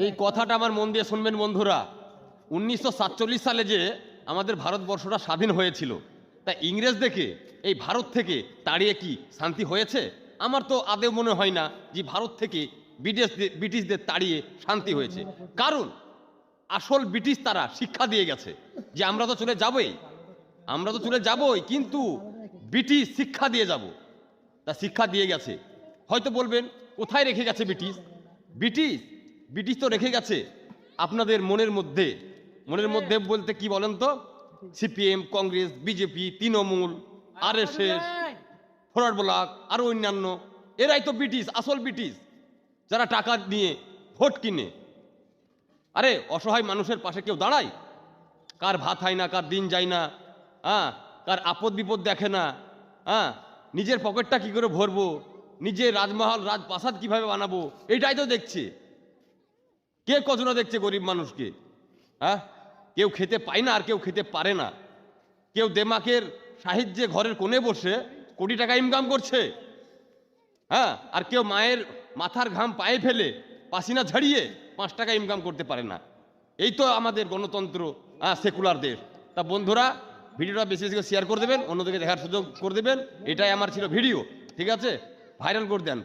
এই কথাটা আমার মন দিয়ে শুনবেন বন্ধুরা। 1947 সালে যে আমাদের ভারতবর্ষটা স্বাধীন হয়েছিল, তা ইংরেজ দেখে এই ভারত থেকে তাড়িয়ে কি শান্তি হয়েছে? আমার তো আদৌ মনে হয় না যে ভারত থেকে ব্রিটিশদের তাড়িয়ে শান্তি হয়েছে। কারণ আসল ব্রিটিশ তারা শিক্ষা দিয়ে গেছে যে আমরা তো চলে যাবই, আমরা তো চলে যাবই, কিন্তু ব্রিটিশ শিক্ষা দিয়ে যাব। তা শিক্ষা দিয়ে গেছে। হয়তো বলবেন কোথায় রেখে গেছে ব্রিটিশ? ব্রিটিশ ব্রিটিশ তো রেখে গেছে আপনাদের মনের মধ্যে। মনের মধ্যে বলতে কি বলেন তো? CPM, Congress, BJP, Trinamool, RSS, forward block, আরো অন্যান্য, এরাই তো ব্রিটিশ, আসল ব্রিটিশ, যারা টাকা নিয়ে ভোট কিনে। আরে অসহায় মানুষের পাশে কেউ দাঁড়ায়? কার ভাত হয় না, কার দিন যায় না, কার আপদ বিপদ দেখে না, নিজের পকেটটা কি করে ভরবো, নিজের রাজমহল রাজপ্রাসাদ কিভাবে বানাবো, এটাই তো দেখছে। কে কজনা দেখছে গরিব মানুষকে? কেউ খেতে পায় না, আর কেউ খেতে পারে না। কেউ দেমাকের সাহায্যে ঘরের কোণে বসে কোটি টাকা ইনকাম করছে, আর কেউ মায়ের মাথার ঘাম পায়ে ফেলে পাসিনা ঝাড়িয়ে 5 টাকা ইনকাম করতে পারে না। এই তো আমাদের গণতন্ত্র, সেকুলার দেশ। তা বন্ধুরা, ভিডিওটা বেশি বেশি শেয়ার করে দেবেন, অন্যদিকে দেখার সুযোগ করে দেবেন। এটাই আমার ছিল ভিডিও, ঠিক আছে? ভাইরাল করে দেন।